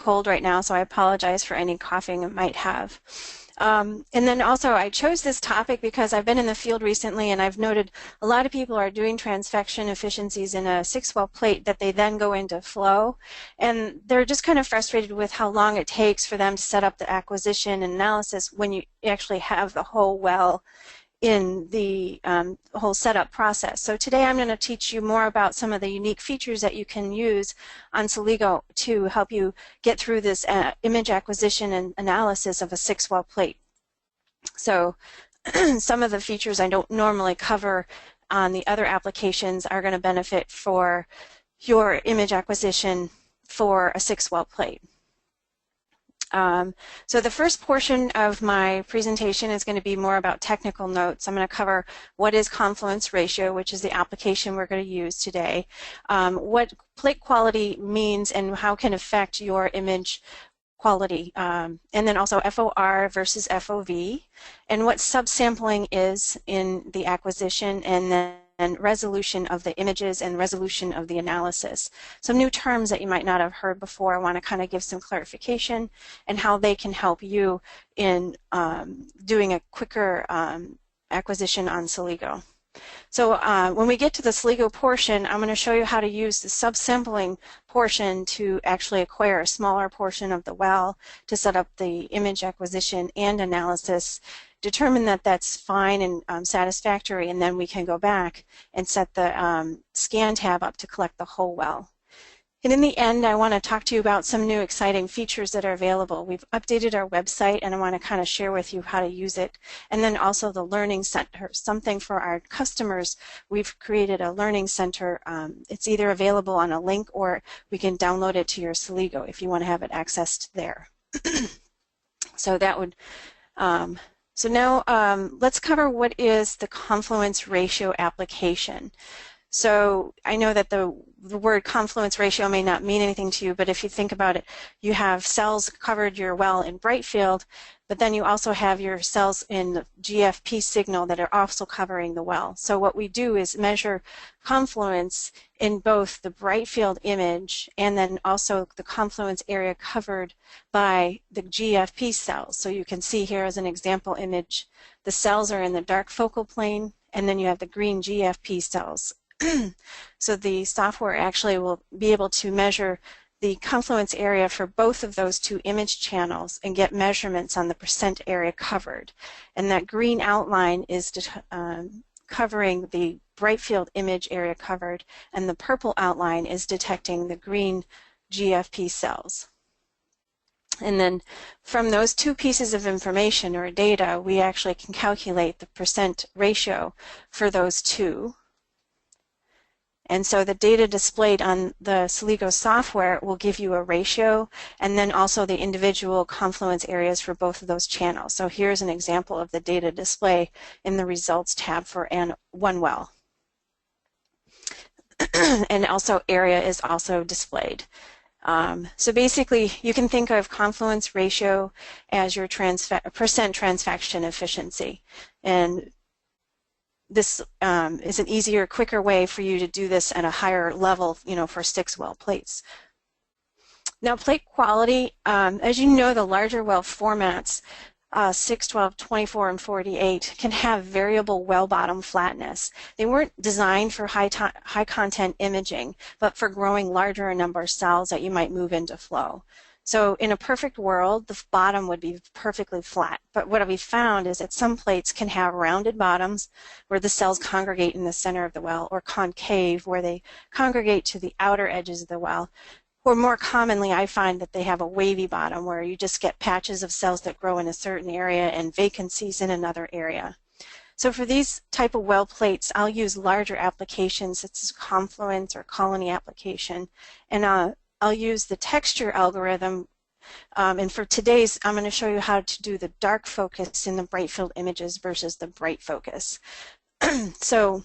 cold right now, so I apologize for any coughing it might have. And then also I chose this topic because I've been in the field recently and I've noted a lot of people are doing transfection efficiencies in a 6-well plate that they then go into flow, and they're just kind of frustrated with how long it takes for them to set up the acquisition and analysis when you actually have the whole well in the whole setup process. So today I'm going to teach you more about some of the unique features that you can use on Celigo to help you get through this image acquisition and analysis of a 6-well plate. So some of the features I don't normally cover on the other applications are going to benefit for your image acquisition for a 6-well plate. So the first portion of my presentation is going to be more about technical notes. I'm going to cover what is confluence ratio, which is the application we're going to use today, what plate quality means and how it can affect your image quality, and then also FOR versus FOV, and what subsampling is in the acquisition, and then resolution of the images and resolution of the analysis. Some new terms that you might not have heard before. I want to kind of give some clarification and how they can help you in doing a quicker acquisition on Celigo. So when we get to the Celigo portion, I'm going to show you how to use the subsampling portion to actually acquire a smaller portion of the well to set up the image acquisition and analysis, determine that that's fine and satisfactory, and then we can go back and set the scan tab up to collect the whole well. And in the end, I want to talk to you about some new exciting features that are available. We've updated our website, and I want to kind of share with you how to use it. And then also the Learning Center, something for our customers. We've created a Learning Center. It's either available on a link or we can download it to your Celigo if you want to have it accessed there. So that would... So now let's cover what is the confluence ratio application. So I know that the word confluence ratio may not mean anything to you, but if you think about it, you have cells covered your well in bright field, but then you also have your cells in the GFP signal that are also covering the well. So what we do is measure confluence in both the bright field image and then also the confluence area covered by the GFP cells. So you can see here as an example image, the cells are in the dark focal plane, and then you have the green GFP cells. So the software actually will be able to measure the confluence area for both of those two image channels and get measurements on the percent area covered. And that green outline is covering the bright field image area covered, and the purple outline is detecting the green GFP cells. And then from those two pieces of information or data, we actually can calculate the percent ratio for those two. And so the data displayed on the Celigo software will give you a ratio and then also the individual confluence areas for both of those channels. So here's an example of the data display in the results tab for one well. And also area is also displayed. So basically you can think of confluence ratio as your percent transfection efficiency. And this is an easier, quicker way for you to do this at a higher level, you know, for 6-well plates. Now, plate quality, as you know, the larger well formats, 6, 12, 24, and 48, can have variable well bottom flatness. They weren't designed for high content imaging, but for growing larger number of cells that you might move into flow. So in a perfect world, the bottom would be perfectly flat. But what we found is that some plates can have rounded bottoms where the cells congregate in the center of the well, or concave where they congregate to the outer edges of the well. Or more commonly, I find that they have a wavy bottom where you just get patches of cells that grow in a certain area and vacancies in another area. So for these type of well plates, I'll use larger applications such as confluence or colony application, and I'll use the texture algorithm, and for today's, I'm going to show you how to do the dark focus in the bright field images versus the bright focus. So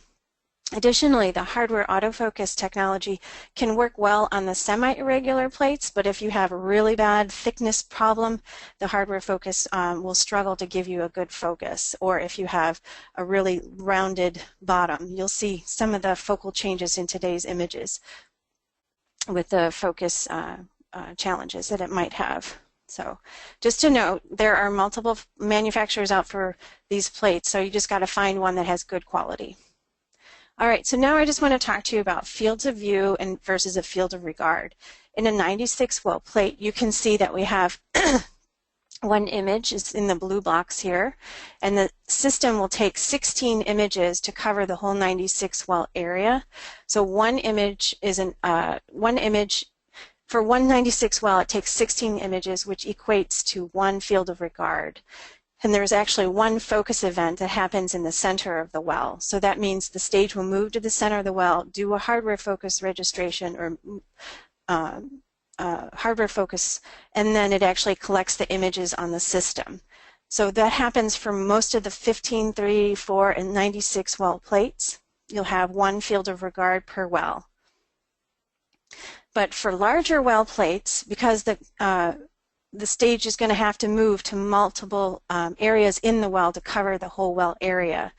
additionally, the hardware autofocus technology can work well on the semi-irregular plates, but if you have a really bad thickness problem, the hardware focus will struggle to give you a good focus. Or if you have a really rounded bottom, you'll see some of the focal changes in today's images with the focus challenges that it might have. So just to note, there are multiple manufacturers out for these plates, so you just got to find one that has good quality. All right, so now I just want to talk to you about fields of view and versus a field of regard. In a 96 well plate, you can see that we have one image is in the blue box here, and the system will take 16 images to cover the whole 96 well area. So one image is for one 96 well, it takes 16 images, which equates to one field of regard. And there's actually one focus event that happens in the center of the well. So that means the stage will move to the center of the well, do a hardware focus registration or hardware focus, and then it actually collects the images on the system. So that happens for most of the 15, 3, 4, and 96 well plates. You'll have one field of regard per well. But for larger well plates, because the stage is going to have to move to multiple areas in the well to cover the whole well area.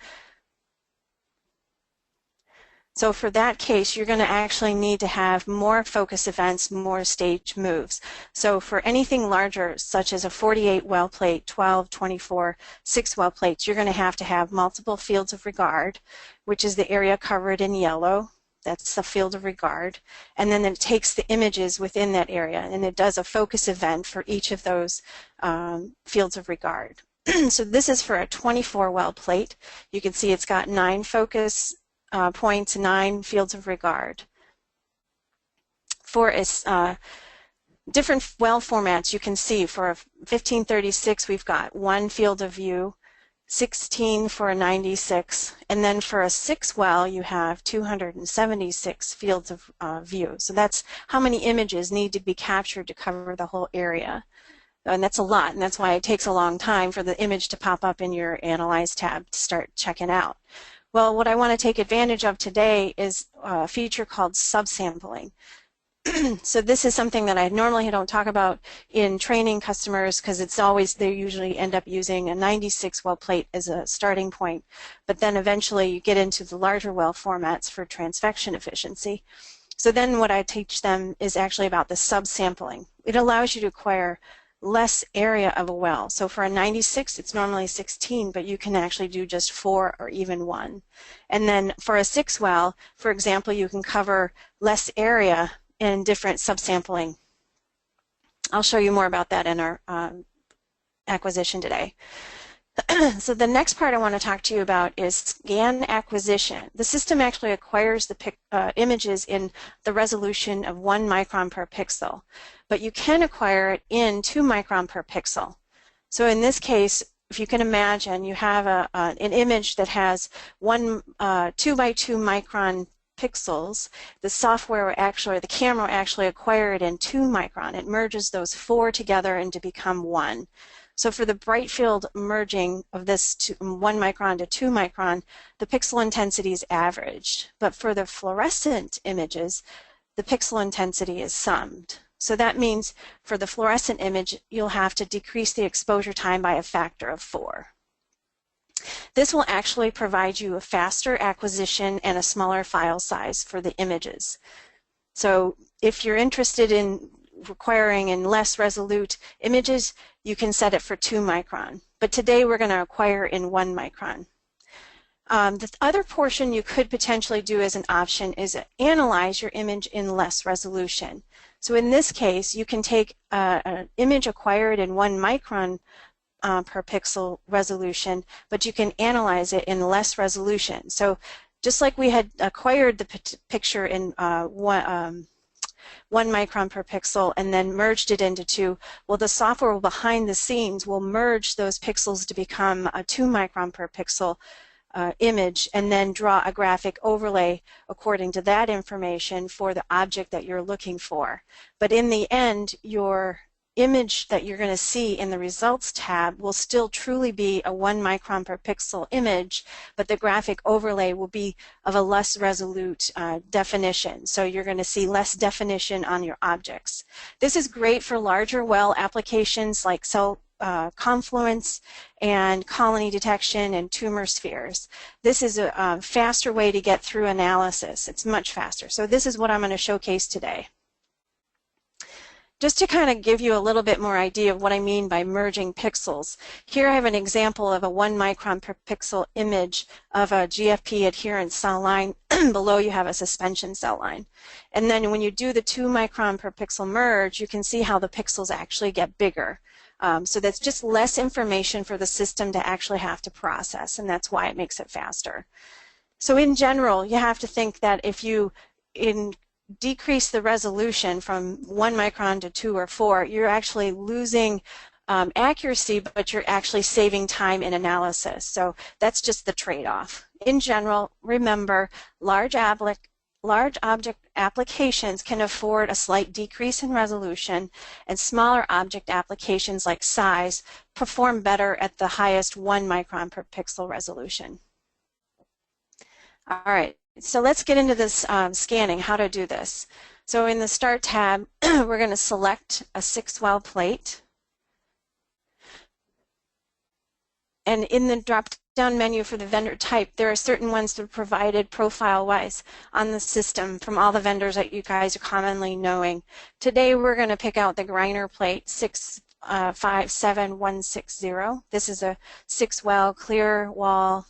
So for that case, you're going to actually need to have more focus events, more stage moves. So for anything larger, such as a 48 well plate, 12, 24, 6 well plates, you're going to have multiple fields of regard, which is the area covered in yellow. That's the field of regard. And then it takes the images within that area, and it does a focus event for each of those fields of regard. So this is for a 24 well plate. You can see it's got 9 focus points, 9 fields of regard. For different well formats, you can see for a 1536, we've got 1 field of view, 16 for a 96, and then for a 6 well, you have 276 fields of view. So that's how many images need to be captured to cover the whole area. And that's a lot, and that's why it takes a long time for the image to pop up in your Analyze tab to start checking out. Well, what I want to take advantage of today is a feature called subsampling. So this is something that I normally don't talk about in training customers because it's always, they usually end up using a 96 well plate as a starting point, but then eventually you get into the larger well formats for transfection efficiency. So then what I teach them is actually about the subsampling. It allows you to acquire less area of a well. So for a 96, it's normally 16, but you can actually do just 4 or even 1. And then for a 6 well, for example, you can cover less area in different subsampling. I'll show you more about that in our acquisition today. So the next part I want to talk to you about is scan acquisition. The system actually acquires the images in the resolution of 1 micron per pixel, but you can acquire it in 2 micron per pixel. So in this case, if you can imagine, you have an image that has 2 by 2 micron pixels. The software actually, the camera actually acquire it in 2 micron. It merges those 4 together and to become 1. So for the bright field merging of this 1 micron to 2 micron, the pixel intensity is averaged. But for the fluorescent images, the pixel intensity is summed. So that means for the fluorescent image, you'll have to decrease the exposure time by a factor of 4. This will actually provide you a faster acquisition and a smaller file size for the images. So if you're interested in requiring in less resolute images, you can set it for 2 micron. But today we're going to acquire in 1 micron. The other portion you could potentially do as an option is analyze your image in less resolution. So in this case, you can take an image acquired in 1 micron per pixel resolution, but you can analyze it in less resolution. So just like we had acquired the picture in 1 micron per pixel and then merged it into 2, well, the software behind the scenes will merge those pixels to become a 2 micron per pixel image and then draw a graphic overlay according to that information for the object that you're looking for. But in the end, your image that you're going to see in the results tab will still truly be a 1 micron per pixel image, but the graphic overlay will be of a less resolute definition. So you're going to see less definition on your objects. This is great for larger well applications like cell confluence and colony detection and tumor spheres. This is a faster way to get through analysis. It's much faster. So this is what I'm going to showcase today. Just to kind of give you a little bit more idea of what I mean by merging pixels, here I have an example of a 1 micron per pixel image of a GFP adherent cell line. Below you have a suspension cell line. And then when you do the 2 micron per pixel merge, you can see how the pixels actually get bigger. So that's just less information for the system to actually have to process, and that's why it makes it faster. So in general, you have to think that if you decrease the resolution from 1 micron to 2 or 4, you're actually losing accuracy, but you're actually saving time in analysis. So that's just the trade-off. In general, remember, large object applications can afford a slight decrease in resolution, and smaller object applications like size perform better at the highest 1 micron per pixel resolution. All right, so let's get into this scanning, how to do this. So in the Start tab, we're going to select a 6-well plate. And in the drop-down menu for the vendor type, there are certain ones that are provided profile-wise on the system from all the vendors that you guys are commonly knowing. Today, we're going to pick out the Griner plate 657160. This is a 6-well clear wall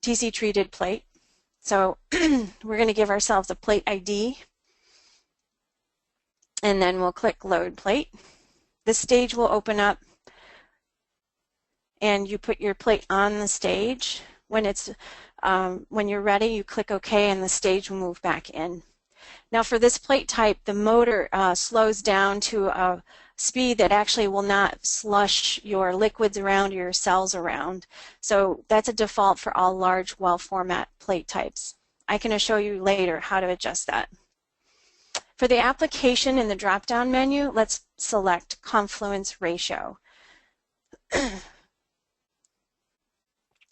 TC-treated plate. So we're going to give ourselves a plate ID, and then we'll click Load Plate. The stage will open up, and you put your plate on the stage. When you're ready, you click OK, and the stage will move back in. Now for this plate type, the motor slows down to a speed that actually will not slush your liquids around or your cells around. So that's a default for all large well format plate types. I can show you later how to adjust that. For the application in the drop-down menu, let's select confluence ratio.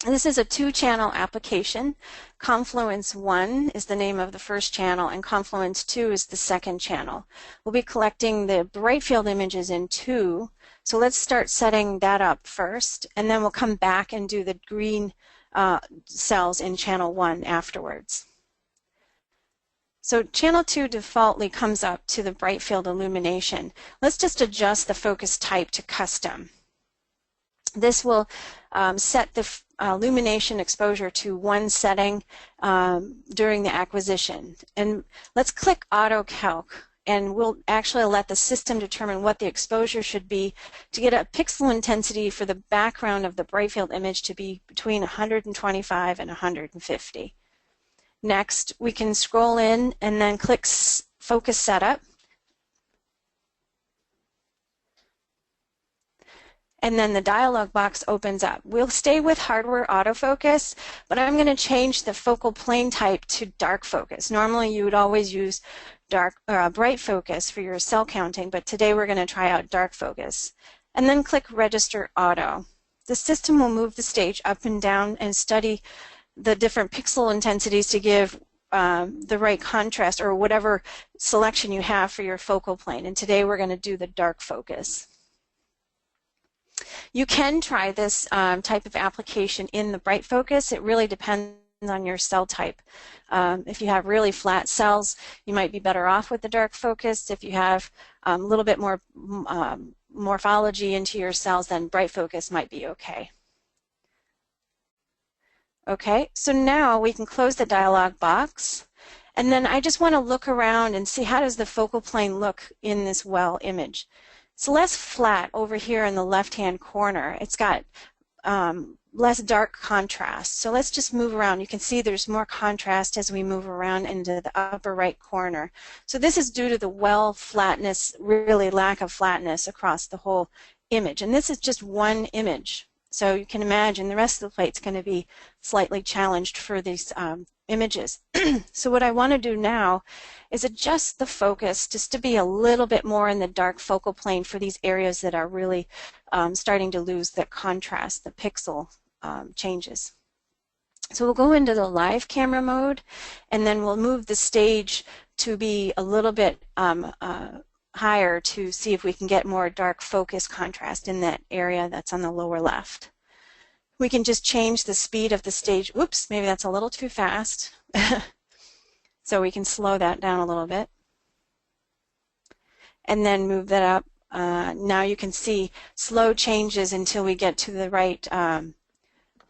This is a 2-channel application. Confluence 1 is the name of the first channel, and Confluence 2 is the second channel. We'll be collecting the bright field images in 2, so let's start setting that up first, and then we'll come back and do the green cells in channel 1 afterwards. So channel 2 defaultly comes up to the bright field illumination. Let's just adjust the focus type to custom. This will set the illumination exposure to 1 setting during the acquisition. And let's click Auto Calc, and we'll actually let the system determine what the exposure should be to get a pixel intensity for the background of the bright field image to be between 125 and 150. Next, we can scroll in and then click Focus Setup. And then the dialog box opens up. We'll stay with hardware autofocus, but I'm going to change the focal plane type to dark focus. Normally you would always use bright focus for your cell counting, but today we're going to try out dark focus. And then click Register Auto. The system will move the stage up and down and study the different pixel intensities to give the right contrast or whatever selection you have for your focal plane. And today we're going to do the dark focus. You can try this type of application in the bright focus. It really depends on your cell type. If you have really flat cells, you might be better off with the dark focus. If you have a little bit more morphology into your cells, then bright focus might be okay. Okay, so now we can close the dialog box, and then I just want to look around and see how does the focal plane look in this well image. It's less flat over here in the left-hand corner. It's got less dark contrast. So let's just move around. You can see there's more contrast as we move around into the upper right corner. So this is due to the well flatness, really lack of flatness across the whole image. And this is just one image. So you can imagine the rest of the plate's going to be slightly challenged for these images. So what I want to do now is adjust the focus just to be a little bit more in the dark focal plane for these areas that are really starting to lose the contrast, the pixel changes. So we'll go into the live camera mode, and then we'll move the stage to be a little bit higher to see if we can get more dark focus contrast in that area that's on the lower left. We can just change the speed of the stage. Whoops, maybe that's a little too fast. So we can slow that down a little bit. and then move that up. Now you can see slow changes until we get to the right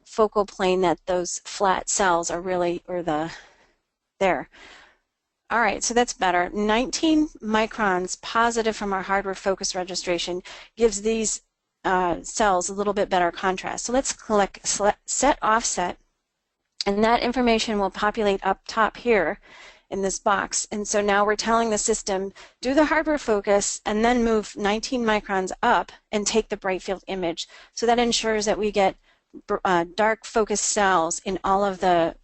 focal plane that those flat cells are really, or there. All right, so that's better. 19 microns positive from our hardware focus registration gives these cells a little bit better contrast. So let's click set offset, and that information will populate up top here in this box. And so now we're telling the system, do the hardware focus and then move 19 microns up and take the bright field image. So that ensures that we get dark focused cells in all of the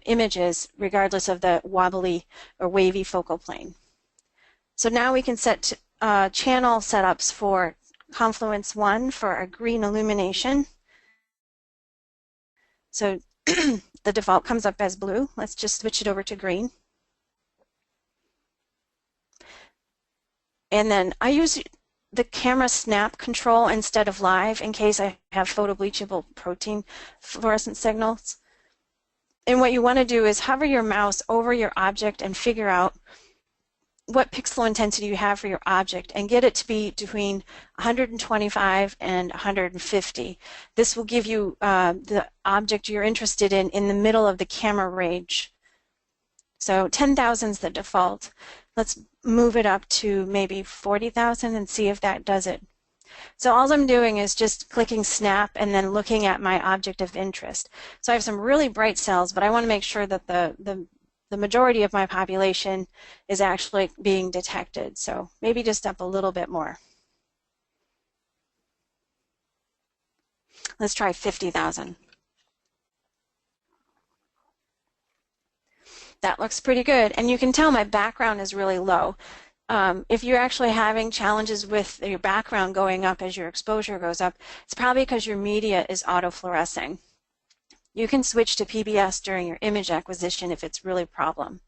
images, regardless of the wobbly or wavy focal plane. So now we can set channel setups for Confluence 1 for a green illumination. So the default comes up as blue. Let's just switch it over to green. And then I use the camera snap control instead of live in case I have photobleachable protein fluorescent signals. And what you want to do is hover your mouse over your object and figure out what pixel intensity you have for your object and get it to be between 125 and 150. This will give you the object you're interested in the middle of the camera range. So 10,000 is the default. Let's move it up to maybe 40,000 and see if that does it. So all I'm doing is just clicking snap and then looking at my object of interest. So I have some really bright cells, but I want to make sure that the majority of my population is actually being detected. So maybe just up a little bit more. Let's try 50,000. That looks pretty good. And you can tell my background is really low. If you're actually having challenges with your background going up as your exposure goes up, it's probably because your media is autofluorescing. You can switch to PBS during your image acquisition if it's really a problem.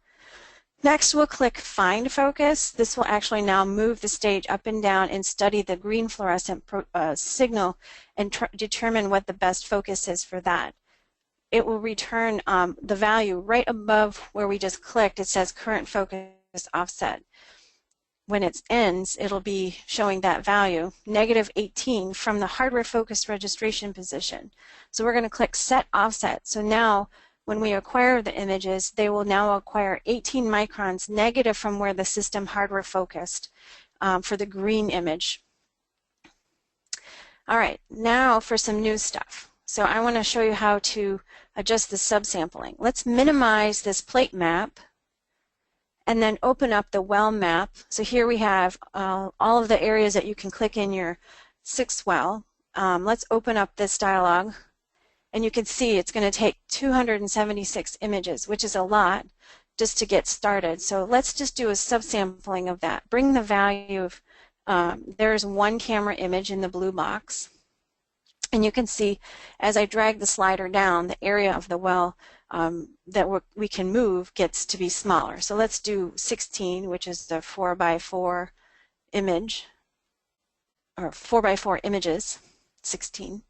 Next, we'll click Find Focus. This will actually now move the stage up and down and study the green fluorescent signal and determine what the best focus is for that. It will return the value right above where we just clicked. It says current focus offset. When it ends, it'll be showing that value, -18, from the hardware focus registration position. So we're going to click Set Offset. So now when we acquire the images, they will now acquire 18 microns negative from where the system hardware focused for the green image. All right, now for some new stuff. So I want to show you how to adjust the subsampling. Let's minimize this plate map and then open up the well map. So here we have all of the areas that you can click in your 6 well. Let's open up this dialog, and you can see it's going to take 276 images, which is a lot just to get started. So let's just do a subsampling of that. Bring the value of, there's one camera image in the blue box. And you can see as I drag the slider down, the area of the well that we can move gets to be smaller. So let's do 16, which is the 4x4 image, or 4x4 images, 16.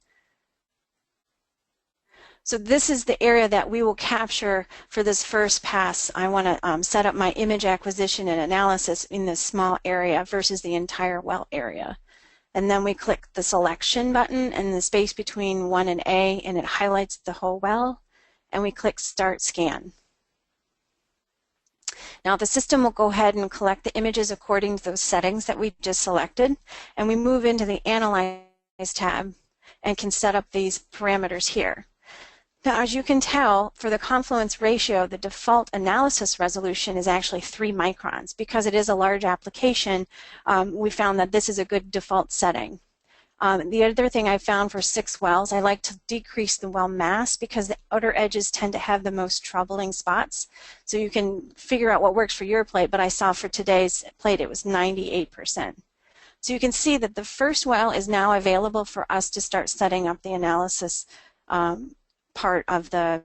So this is the area that we will capture for this first pass. I want to set up my image acquisition and analysis in this small area versus the entire well area. And then we click the selection button and the space between 1 and A, and it highlights the whole well, and we click Start Scan. Now the system will go ahead and collect the images according to those settings that we just selected, and we move into the Analyze tab and can set up these parameters here. Now, as you can tell, for the confluence ratio, the default analysis resolution is actually 3 microns. Because it is a large application, we found that this is a good default setting. The other thing I found for 6 wells, I like to decrease the well mass because the outer edges tend to have the most troubling spots. So you can figure out what works for your plate, but I saw for today's plate it was 98%. So you can see that the first well is now available for us to start setting up the analysis part of the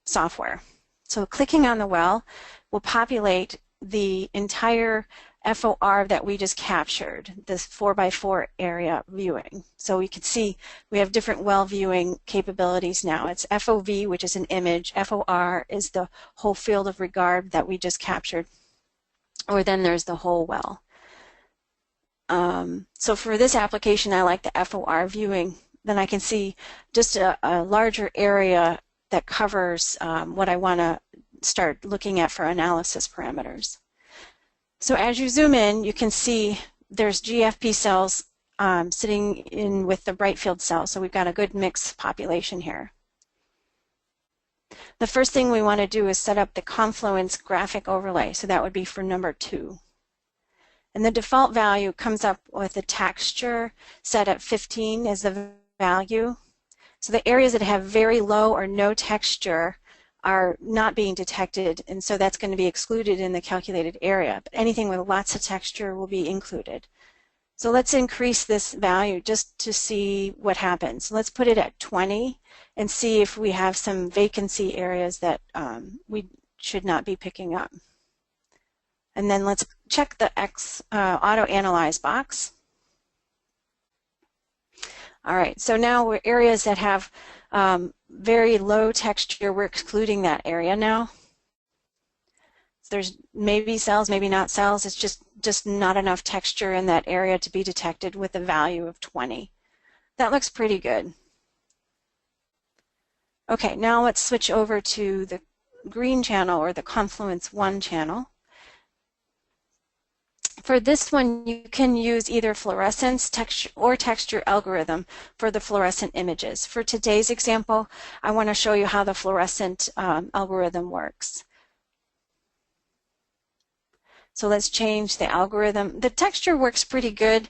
software. So clicking on the well will populate the entire FOR that we just captured, this 4x4 area viewing. So we can see we have different well viewing capabilities now. It's FOV, which is an image. FOR is the whole field of regard that we just captured. Or then there's the whole well. So for this application, I like the FOR viewing. Then I can see just a larger area that covers what I want to start looking at for analysis parameters. So as you zoom in, you can see there's GFP cells sitting in with the bright field cells. So we've got a good mixed population here. The first thing we want to do is set up the confluence graphic overlay. So that would be for number 2. And the default value comes up with a texture set at 15 as the value. So the areas that have very low or no texture are not being detected, and so that's going to be excluded in the calculated area. But anything with lots of texture will be included. So let's increase this value just to see what happens. Let's put it at 20 and see if we have some vacancy areas that we should not be picking up. And then let's check the auto analyze box. All right, so now we're areas that have very low texture, we're excluding that area now. So there's maybe cells, maybe not cells. It's just not enough texture in that area to be detected with a value of 20. That looks pretty good. Okay, now let's switch over to the green channel or the Confluence 1 channel. For this one, you can use either fluorescence texture or texture algorithm for the fluorescent images. For today's example, I want to show you how the fluorescent algorithm works. So let's change the algorithm. The texture works pretty good.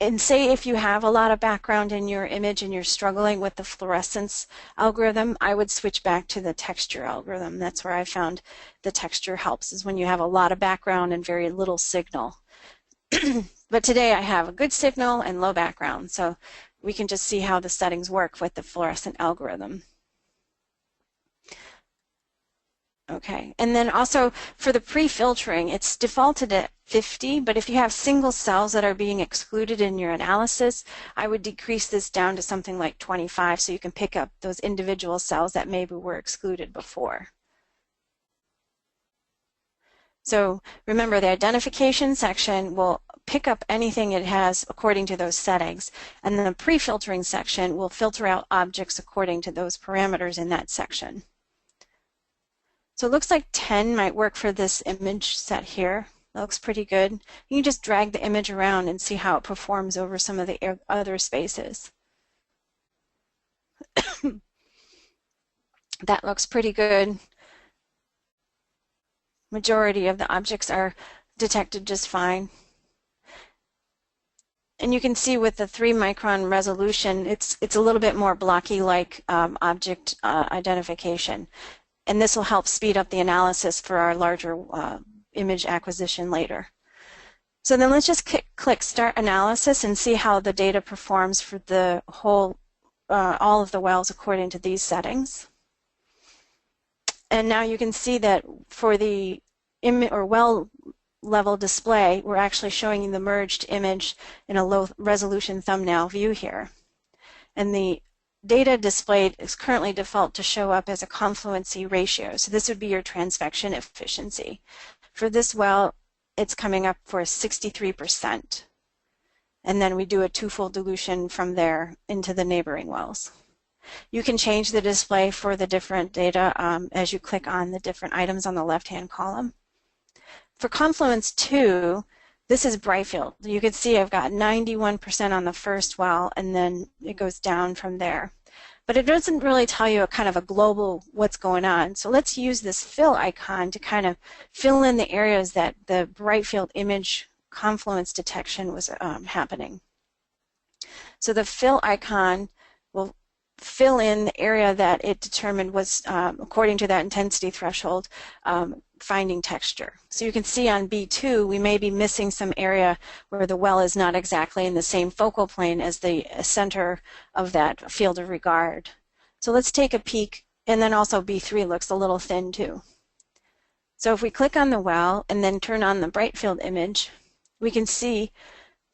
And say if you have a lot of background in your image and you're struggling with the fluorescence algorithm, I would switch back to the texture algorithm. That's where I found the texture helps, is when you have a lot of background and very little signal. But today I have a good signal and low background, so we can just see how the settings work with the fluorescent algorithm. Okay, and then also for the pre-filtering, it's defaulted at 50, but if you have single cells that are being excluded in your analysis, I would decrease this down to something like 25 so you can pick up those individual cells that maybe were excluded before. So remember, the identification section will pick up anything it has according to those settings, and then the pre-filtering section will filter out objects according to those parameters in that section. So it looks like 10 might work for this image set here. That looks pretty good. You can just drag the image around and see how it performs over some of the other spaces. That looks pretty good. Majority of the objects are detected just fine. And you can see with the 3-micron resolution, it's a little bit more blocky like object identification. And this will help speed up the analysis for our larger image acquisition later. So then let's just click Start Analysis and see how the data performs for the whole, all of the wells according to these settings. And now you can see that for the well level display, we're actually showing you the merged image in a low resolution thumbnail view here. And the data displayed is currently default to show up as a confluency ratio. So this would be your transfection efficiency. For this well, it's coming up for 63%. And then we do a twofold dilution from there into the neighboring wells. You can change the display for the different data as you click on the different items on the left-hand column. For Confluence 2, this is bright field. You can see I've got 91% on the first well, and then it goes down from there. But it doesn't really tell you a kind of a global what's going on. So let's use this fill icon to kind of fill in the areas that the bright field image confluence detection was happening. So the fill icon will fill in the area that it determined was, according to that intensity threshold, finding texture. So you can see on B2 we may be missing some area where the well is not exactly in the same focal plane as the center of that field of regard. So let's take a peek, and then also B3 looks a little thin too. So if we click on the well and then turn on the bright field image, we can see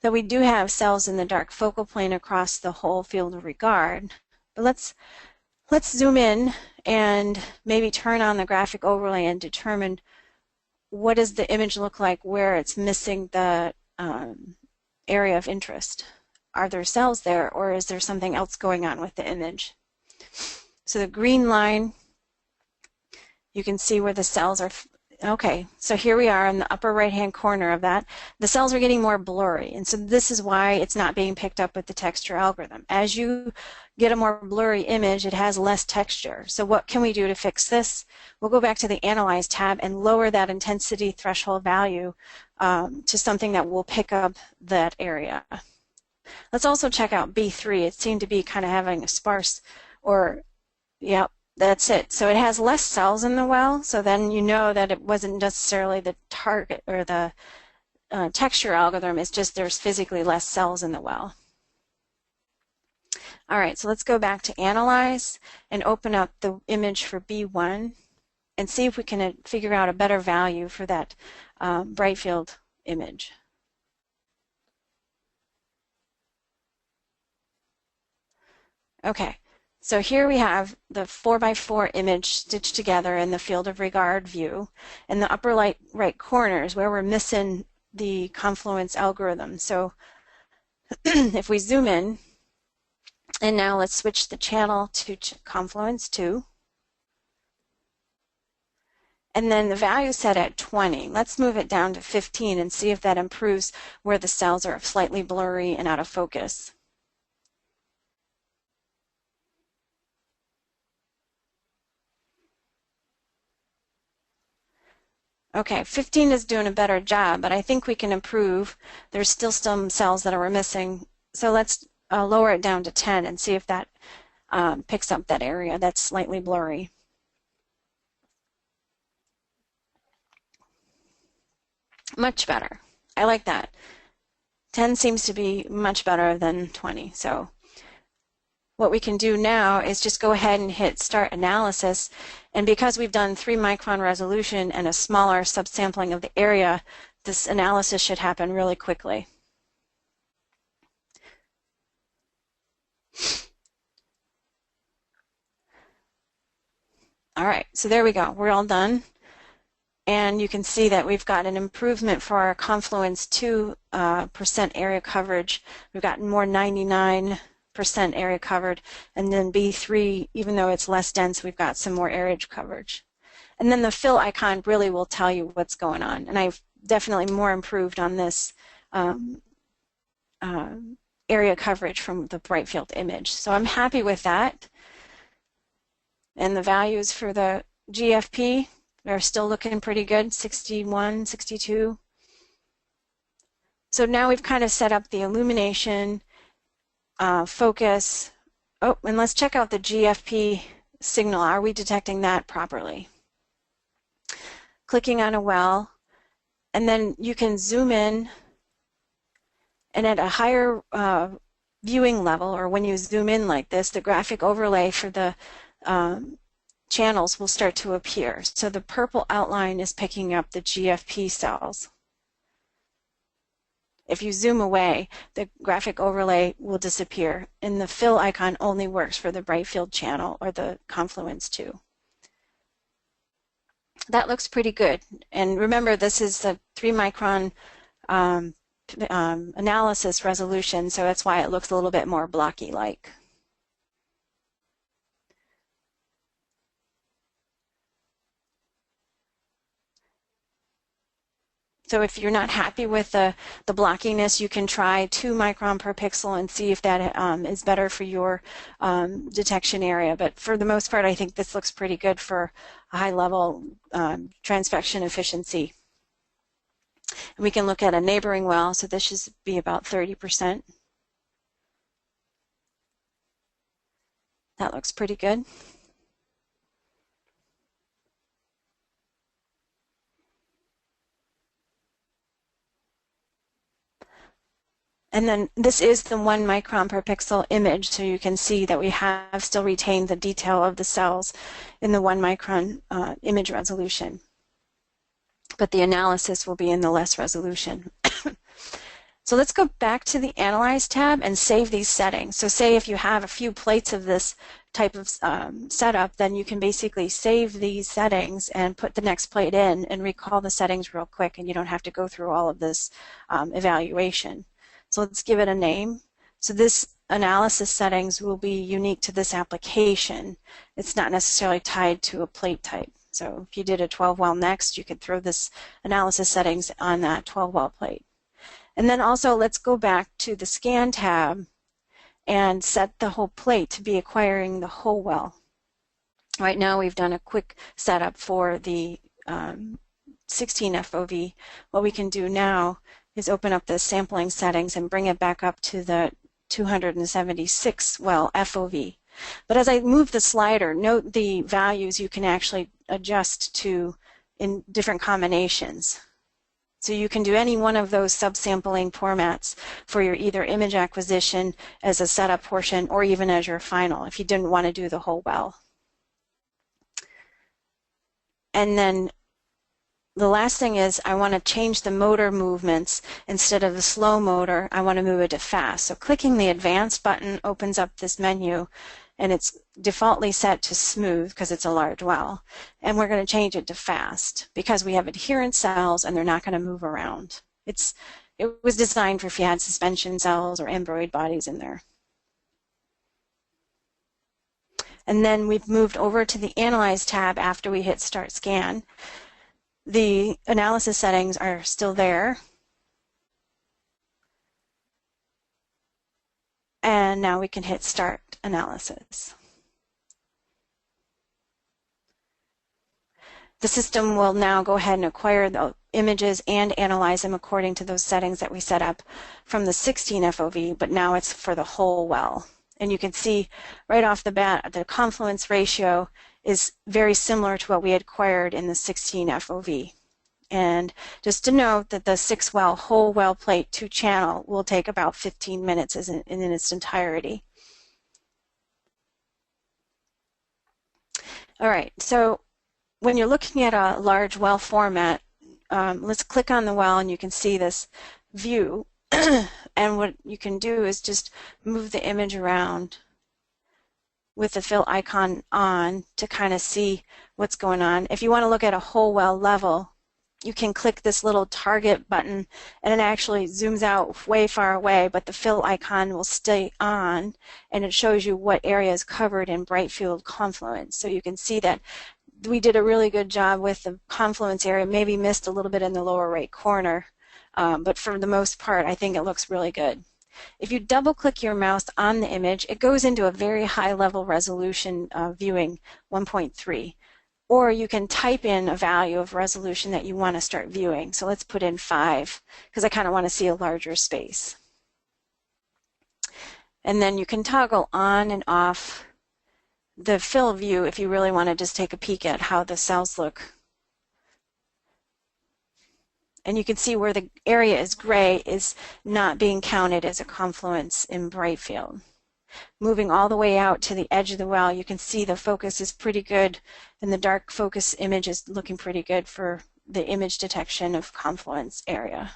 that we do have cells in the dark focal plane across the whole field of regard. But let's zoom in and maybe turn on the graphic overlay and determine what does the image look like where it's missing the area of interest? Are there cells there, or is there something else going on with the image? So the green line, you can see where the cells are. Okay, so here we are in the upper right-hand corner of that. The cells are getting more blurry, and so this is why it's not being picked up with the texture algorithm. As you get a more blurry image, it has less texture. So what can we do to fix this? We'll go back to the Analyze tab and lower that intensity threshold value to something that will pick up that area. Let's also check out B3. It seemed to be kind of having a sparse, or, yep, that's it. So it has less cells in the well, so then you know that it wasn't necessarily the target or the texture algorithm. It's just there's physically less cells in the well. All right, so let's go back to Analyze and open up the image for B1 and see if we can figure out a better value for that bright field image. Okay. So here we have the 4x4 image stitched together in the field of regard view. In the upper right corners where we're missing the confluence algorithm. So if we zoom in, and now let's switch the channel to confluence 2. And then the value set at 20. Let's move it down to 15 and see if that improves where the cells are slightly blurry and out of focus. Okay, 15 is doing a better job, but I think we can improve. There's still some cells that are missing. So let's lower it down to 10 and see if that picks up that area that's slightly blurry. Much better. I like that. 10 seems to be much better than 20. So what we can do now is just go ahead and hit Start Analysis. And because we've done 3-micron resolution and a smaller subsampling of the area, this analysis should happen really quickly. All right, so there we go. We're all done. And you can see that we've got an improvement for our confluence 2% area coverage. We've gotten more 99% area covered. And then B3, even though it's less dense, we've got some more area coverage. And then the fill icon really will tell you what's going on. And I've definitely more improved on this area coverage from the bright field image. So I'm happy with that. And the values for the GFP are still looking pretty good, 61, 62. So now we've kind of set up the illumination, focus. Oh, and let's check out the GFP signal. Are we detecting that properly? Clicking on a well, and then you can zoom in, and at a higher viewing level, or when you zoom in like this, the graphic overlay for the channels will start to appear. So the purple outline is picking up the GFP cells. If you zoom away, the graphic overlay will disappear, and the fill icon only works for the bright field channel or the confluence 2. That looks pretty good. And remember, this is the 3-micron analysis resolution, so that's why it looks a little bit more blocky-like. So if you're not happy with the blockiness, you can try 2 micron per pixel and see if that is better for your detection area. But for the most part, I think this looks pretty good for a high-level transfection efficiency. And we can look at a neighboring well, so this should be about 30%. That looks pretty good. And then this is the 1 micron per pixel image, so you can see that we have still retained the detail of the cells in the 1 micron image resolution. But the analysis will be in the less resolution. So let's go back to the Analyze tab and save these settings. So say if you have a few plates of this type of setup, then you can basically save these settings and put the next plate in and recall the settings real quick, and you don't have to go through all of this evaluation. So let's give it a name. So this analysis settings will be unique to this application. It's not necessarily tied to a plate type. So if you did a 12-well next, you could throw this analysis settings on that 12-well plate. And then also let's go back to the Scan tab and set the whole plate to be acquiring the whole well. Right now we've done a quick setup for the 16 FOV. What we can do now is open up the sampling settings and bring it back up to the 276 well FOV. But as I move the slider, note the values you can actually adjust to in different combinations. So you can do any one of those subsampling formats for your either image acquisition as a setup portion or even as your final if you didn't want to do the whole well. And then the last thing is I want to change the motor movements. Instead of the slow motor, I want to move it to fast. So clicking the advanced button opens up this menu, and it's defaultly set to smooth because it's a large well. And we're going to change it to fast because we have adherent cells and they're not going to move around. It was designed for if you had suspension cells or embroid bodies in there. And then we've moved over to the Analyze tab after we hit Start Scan. The analysis settings are still there. And now we can hit Start Analysis. The system will now go ahead and acquire the images and analyze them according to those settings that we set up from the 16 FOV, but now it's for the whole well. And you can see right off the bat the confluence ratio is very similar to what we had acquired in the 16 FOV. And just to note that the 6-well whole well plate 2-channel will take about 15 minutes in its entirety. All right, so when you're looking at a large well format, let's click on the well and you can see this view. And what you can do is just move the image around with the fill icon on to kind of see what's going on. If you want to look at a whole well level, you can click this little target button and it actually zooms out way far away, but the fill icon will stay on and it shows you what area is covered in bright field confluence. So you can see that we did a really good job with the confluence area, maybe missed a little bit in the lower right corner, but for the most part I think it looks really good. If you double click your mouse on the image, it goes into a very high level resolution viewing 1.3. Or you can type in a value of resolution that you want to start viewing. So let's put in 5 because I kind of want to see a larger space. And then you can toggle on and off the fill view if you really want to just take a peek at how the cells look. And you can see where the area is gray is not being counted as a confluence in bright field. Moving all the way out to the edge of the well, you can see the focus is pretty good and the dark focus image is looking pretty good for the image detection of confluence area.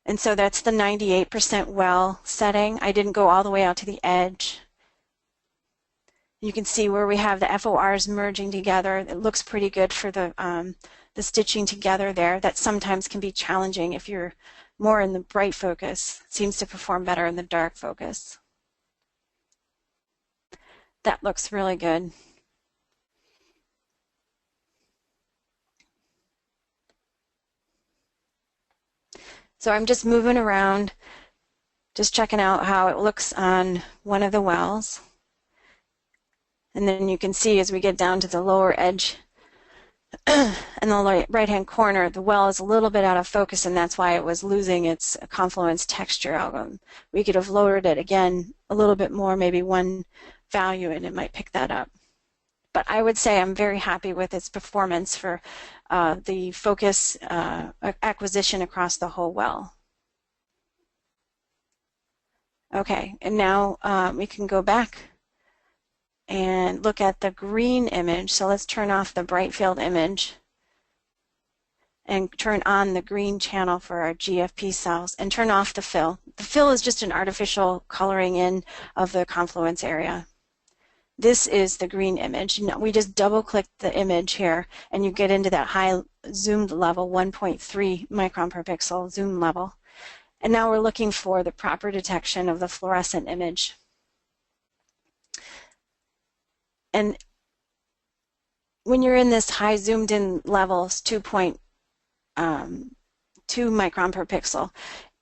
And so that's the 98% well setting. I didn't go all the way out to the edge. You can see where we have the FORs merging together. It looks pretty good for the stitching together there. That sometimes can be challenging if you're more in the bright focus. It seems to perform better in the dark focus. That looks really good. So I'm just moving around, just checking out how it looks on one of the wells. And then you can see as we get down to the lower edge in the right-hand corner, the well is a little bit out of focus, and that's why it was losing its confluence texture algorithm. We could have lowered it again a little bit more, maybe one value, and it might pick that up. But I would say I'm very happy with its performance for the focus acquisition across the whole well. Okay, and now we can go back and look at the green image. So let's turn off the bright field image and turn on the green channel for our GFP cells and turn off the fill. The fill is just an artificial coloring in of the confluence area. This is the green image. We just double click the image here and you get into that high zoomed level, 1.3 micron per pixel zoom level. And now we're looking for the proper detection of the fluorescent image. And when you're in this high zoomed in levels, 2.2 micron per pixel,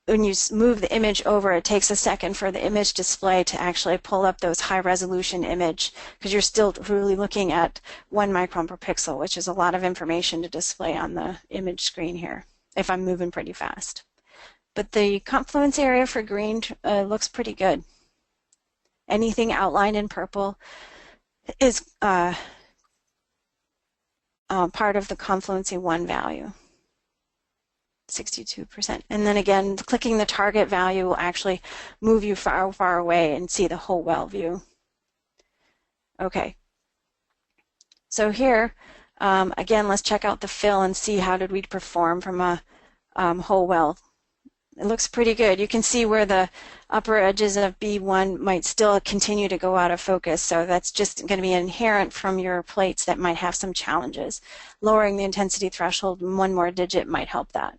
when you move the image over, it takes a second for the image display to actually pull up those high resolution image, because you're still really looking at 1 micron per pixel, which is a lot of information to display on the image screen here if I'm moving pretty fast. But the confluence area for green looks pretty good. Anything outlined in purple is part of the confluency 1 value. 62%. And then again, clicking the target value will actually move you far, far away and see the whole well view. Okay. So here, again, let's check out the fill and see how did we perform from a whole well. It looks pretty good. You can see where the upper edges of B1 might still continue to go out of focus, so that's just going to be inherent from your plates that might have some challenges. Lowering the intensity threshold 1 more digit might help that.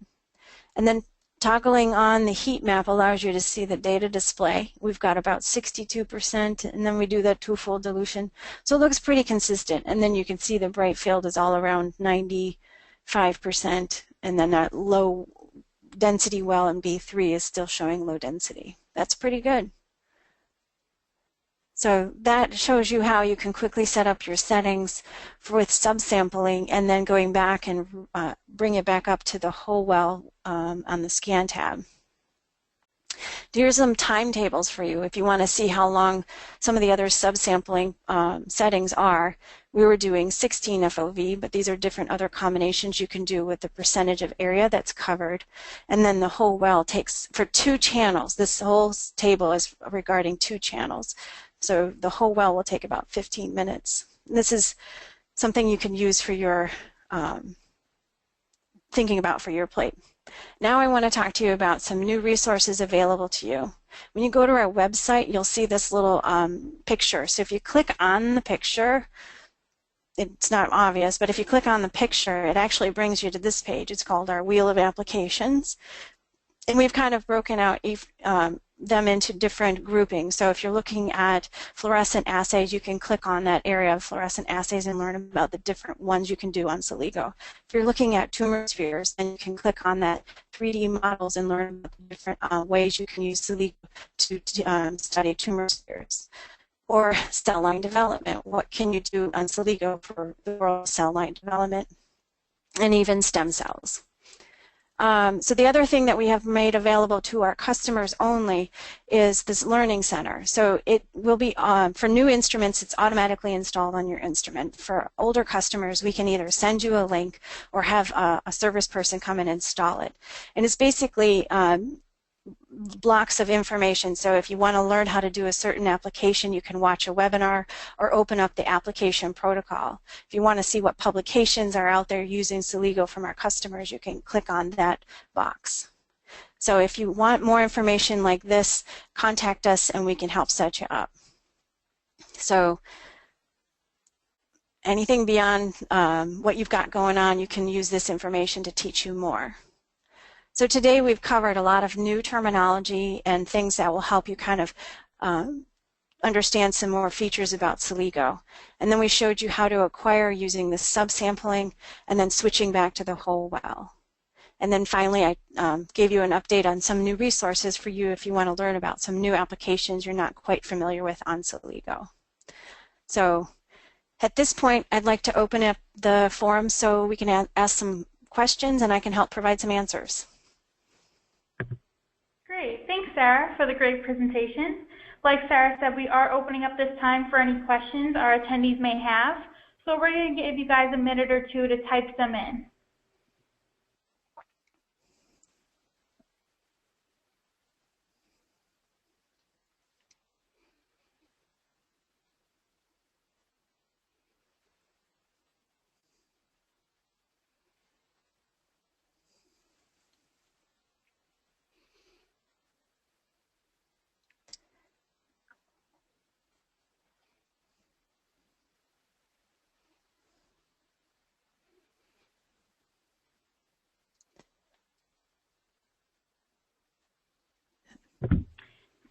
And then toggling on the heat map allows you to see the data display. We've got about 62%, and then we do that twofold dilution. So it looks pretty consistent. And then you can see the bright field is all around 95%, and then that low density well in B3 is still showing low density. That's pretty good. So that shows you how you can quickly set up your settings with subsampling and then going back and bring it back up to the whole well on the scan tab. Here's some timetables for you if you want to see how long some of the other subsampling settings are. We were doing 16 FOV, but these are different other combinations you can do with the percentage of area that's covered. And then the whole well takes, for 2 channels, this whole table is regarding 2 channels. So the whole well will take about 15 minutes. This is something you can use for your thinking about for your plate. Now I want to talk to you about some new resources available to you. When you go to our website, you'll see this little picture. So if you click on the picture, it's not obvious, but if you click on the picture, it actually brings you to this page. It's called our Wheel of Applications. And we've kind of broken out them into different groupings. So if you're looking at fluorescent assays, you can click on that area of fluorescent assays and learn about the different ones you can do on Celigo. If you're looking at tumor spheres, then you can click on that 3D models and learn about the different ways you can use Celigo to study tumor spheres. Or cell line development. What can you do on Celigo for the oral cell line development? And even stem cells. So the other thing that we have made available to our customers only is this Learning Center. So it will be, for new instruments, it's automatically installed on your instrument. For older customers, we can either send you a link or have a service person come and install it. And it's basically blocks of information. So if you want to learn how to do a certain application, you can watch a webinar or open up the application protocol. If you want to see what publications are out there using Celigo from our customers, you can click on that box. So if you want more information like this, contact us and we can help set you up. So anything beyond what you've got going on, you can use this information to teach you more. So today we've covered a lot of new terminology and things that will help you kind of understand some more features about Celigo. And then we showed you how to acquire using the subsampling and then switching back to the whole well. And then finally I gave you an update on some new resources for you if you want to learn about some new applications you're not quite familiar with on Celigo. So at this point I'd like to open up the forum so we can ask some questions and I can help provide some answers. Great. Thanks, Sarah, for the great presentation. Like Sarah said, we are opening up this time for any questions our attendees may have. So we're going to give you guys a minute or two to type them in.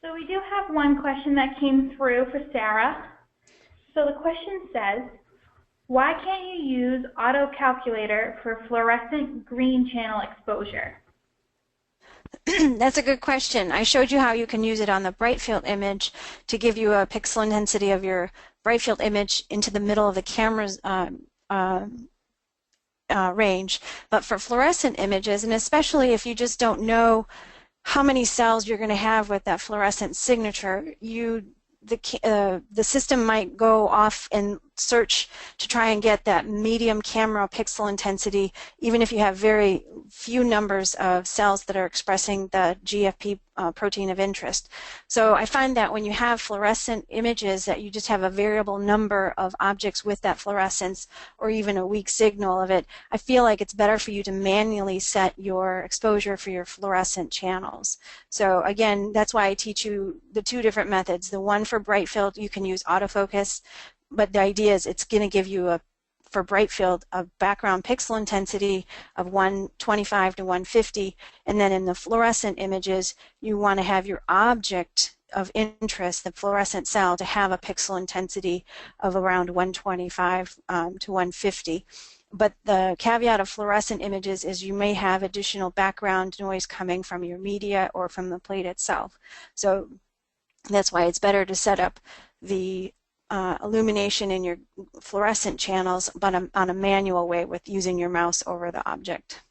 So we do have one question that came through for Sarah. So the question says, why can't you use auto calculator for fluorescent green channel exposure? That's a good question. I showed you how you can use it on the bright field image to give you a pixel intensity of your bright field image into the middle of the camera's range. But for fluorescent images, and especially if you just don't know how many cells you're going to have with that fluorescent signature, the system might go off and search to try and get that medium camera pixel intensity, even if you have very few numbers of cells that are expressing the GFP protein of interest. So I find that when you have fluorescent images that you just have a variable number of objects with that fluorescence or even a weak signal of it, I feel like it's better for you to manually set your exposure for your fluorescent channels. So again, that's why I teach you the two different methods. The one for bright field, you can use autofocus, but the idea is it's going to give you for bright field, a background pixel intensity of 125 to 150, and then in the fluorescent images, you want to have your object of interest, the fluorescent cell, to have a pixel intensity of around 125 to 150. But the caveat of fluorescent images is you may have additional background noise coming from your media or from the plate itself. So that's why it's better to set up the illumination in your fluorescent channels, but on a manual way with using your mouse over the object.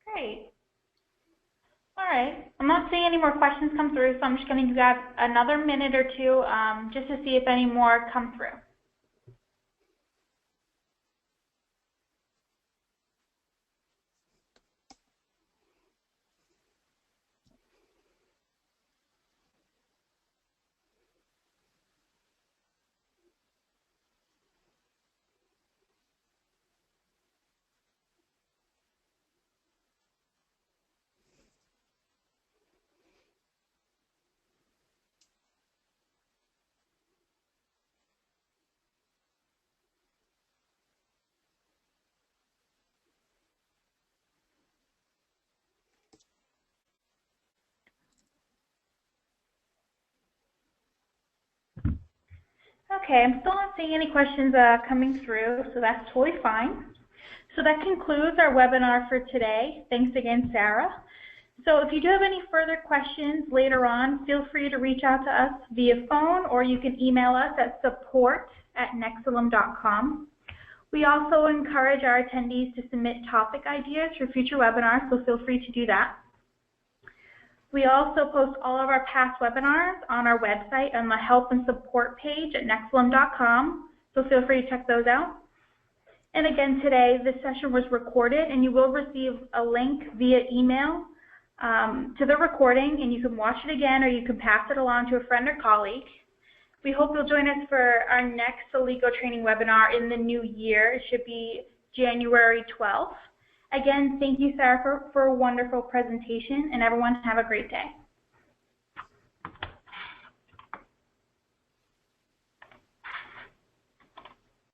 Great. All right. I'm not seeing any more questions come through, so I'm just going to give another minute or two just to see if any more come through. Okay, I'm still not seeing any questions coming through, so that's totally fine. So that concludes our webinar for today. Thanks again, Sarah. So if you do have any further questions later on, feel free to reach out to us via phone, or you can email us at support@nexilum.com. We also encourage our attendees to submit topic ideas for future webinars, so feel free to do that. We also post all of our past webinars on our website on the help and support page at nexilum.com, so feel free to check those out. And again, today, this session was recorded, and you will receive a link via email to the recording, and you can watch it again, or you can pass it along to a friend or colleague. We hope you'll join us for our next Celigo training webinar in the new year. It should be January 12th. Again, thank you, Sarah, for a wonderful presentation, and everyone have a great day.